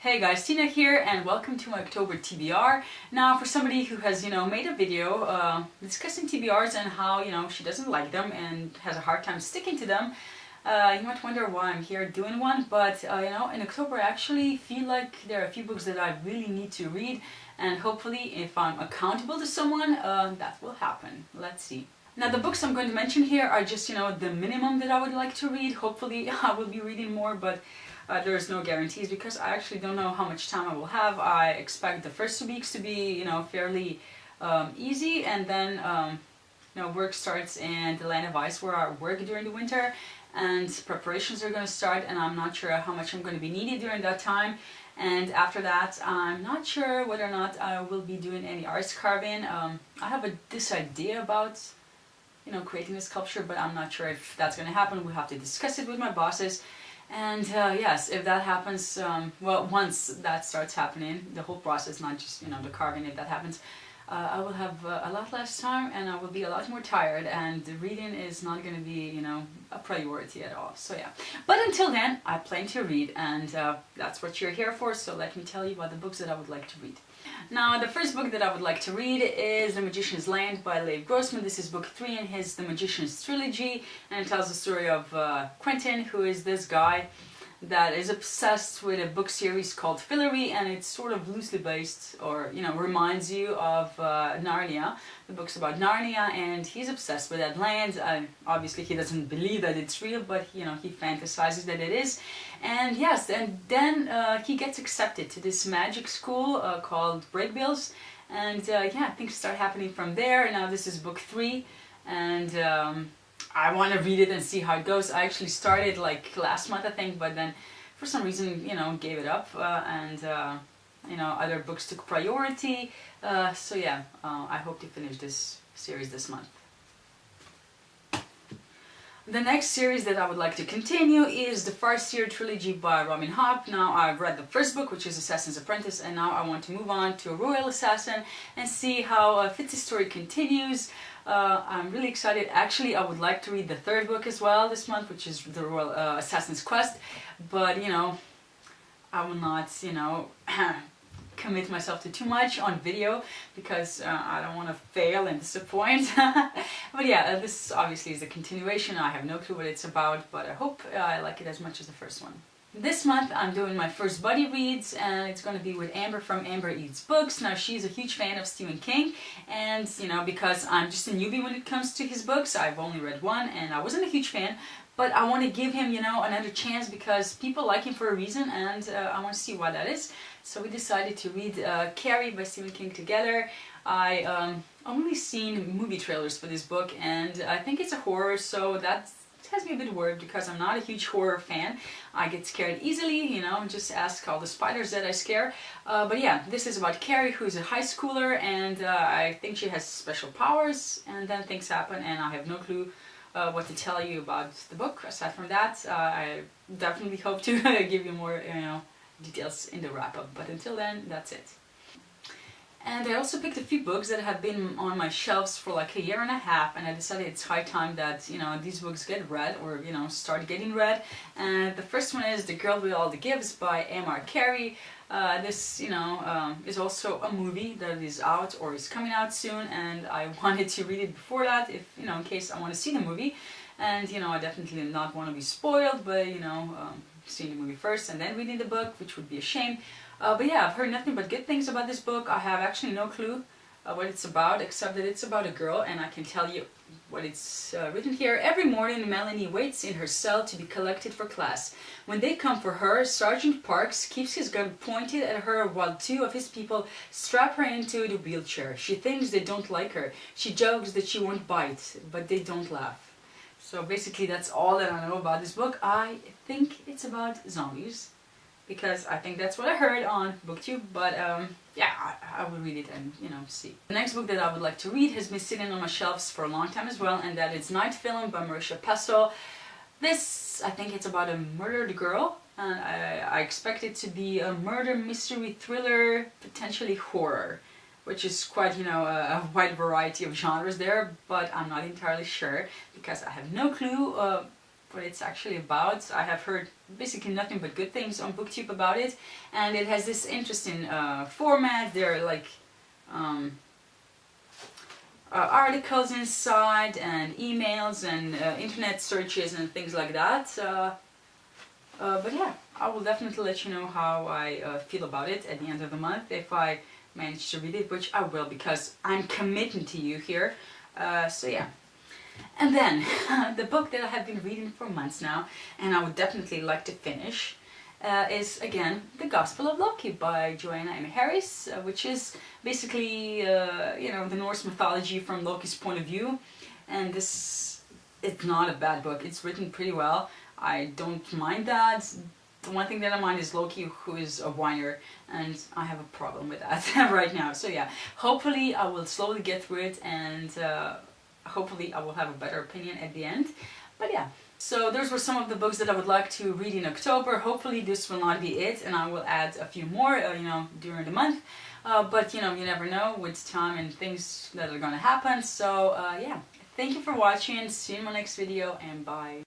Hey guys, Tina here and welcome to my October TBR. Now for somebody who has, made a video discussing TBRs and how, she doesn't like them and has a hard time sticking to them, you might wonder why I'm here doing one, but in October I actually feel like there are a few books that I really need to read, and hopefully if I'm accountable to someone, that will happen. Let's see. Now the books I'm going to mention here are just, the minimum that I would like to read. Hopefully I will be reading more, but there's no guarantees because I actually don't know how much time I will have. I expect the first 2 weeks to be, fairly easy, and then, work starts in the land of ice where I work during the winter, and preparations are going to start, and I'm not sure how much I'm going to be needed during that time. And after that, I'm not sure whether or not I will be doing any arts carving. I have this idea about creating a sculpture, but I'm not sure if that's going to happen. We'll have to discuss it with my bosses. And yes, if that happens, well, once that starts happening, the whole process, not just, the carving, if that happens, I will have a lot less time and I will be a lot more tired, and the reading is not going to be, a priority at all. So yeah, but until then, I plan to read, and that's what you're here for, so let me tell you about the books that I would like to read. Now, the first book that I would like to read is The Magician's Land by Lev Grossman. This is book 3 in his The Magician's Trilogy, and it tells the story of Quentin, who is this guy that is obsessed with a book series called Fillory, and it's sort of loosely based, or reminds you of Narnia, the books about Narnia, and he's obsessed with that land. Obviously he doesn't believe that it's real, but he fantasizes that it is. And yes, and then he gets accepted to this magic school called Breakbills, and things start happening from there. Now this is book 3, and I want to read it and see how it goes. I actually started like last month, I think, but then for some reason, gave it up, and other books took priority. So yeah, I hope to finish this series this month. The next series that I would like to continue is the Farseer Trilogy by Robin Hobb. Now, I've read the first book, which is Assassin's Apprentice, and now I want to move on to a Royal Assassin and see how Fitz's story continues. I'm really excited. Actually, I would like to read the third book as well this month, which is the Royal Assassin's Quest, but I will not, commit myself to too much on video because I don't want to fail and disappoint. But yeah, this obviously is a continuation. I have no clue what it's about, but I hope I like it as much as the first one. This month I'm doing my first buddy reads, and it's going to be with Amber from Amber Eats Books. Now, she's a huge fan of Stephen King, and because I'm just a newbie when it comes to his books, I've only read one and I wasn't a huge fan, but I want to give him another chance because people like him for a reason, and I want to see why that is. So we decided to read Carrie by Stephen King together. I only seen movie trailers for this book, and I think it's a horror, so that has me a bit worried because I'm not a huge horror fan. I get scared easily, just ask all the spiders that I scare. But yeah, this is about Carrie, who's a high schooler, and I think she has special powers, and then things happen, and I have no clue what to tell you about the book. Aside from that, I definitely hope to give you more, details in the wrap-up, but until then, that's it. And I also picked a few books that have been on my shelves for like a year and a half, and I decided it's high time that, these books get read, or, start getting read. And the first one is The Girl with All the Gifts by M.R. Carey. This, is also a movie that is out or is coming out soon, and I wanted to read it before that, if, in case I want to see the movie. And, I definitely not want to be spoiled, but, seeing the movie first and then reading the book, which would be a shame. But yeah, I've heard nothing but good things about this book. I have actually no clue what it's about, except that it's about a girl, and I can tell you what it's written here. Every morning, Melanie waits in her cell to be collected for class. When they come for her, Sergeant Parks keeps his gun pointed at her while 2 of his people strap her into the wheelchair. She thinks they don't like her. She jokes that she won't bite, but they don't laugh. So basically that's all that I know about this book. I think it's about zombies, because I think that's what I heard on BookTube, but yeah, I will read it and, see. The next book that I would like to read has been sitting on my shelves for a long time as well, and that is Night Film by Marisha Pesso. This, I think it's about a murdered girl, and I expect it to be a murder mystery thriller, potentially horror, which is quite, a wide variety of genres there, but I'm not entirely sure because I have no clue what it's actually about. I have heard basically nothing but good things on BookTube about it, and it has this interesting format. There are like articles inside and emails and internet searches and things like that. But yeah, I will definitely let you know how I feel about it at the end of the month if I manage to read it, which I will because I'm committing to you here. So yeah. And then, the book that I have been reading for months now, and I would definitely like to finish, is again The Gospel of Loki by Joanna M. Harris, which is basically, you know, the Norse mythology from Loki's point of view. And it's not a bad book. It's written pretty well. I don't mind that. The one thing that I mind is Loki, who is a whiner, and I have a problem with that right now. So yeah, hopefully I will slowly get through it, and hopefully I will have a better opinion at the end. But yeah, so those were some of the books that I would like to read in October. Hopefully this will not be it, and I will add a few more, you know, during the month. But you know, you never know with time and things that are gonna happen. So yeah, thank you for watching. See you in my next video, and bye.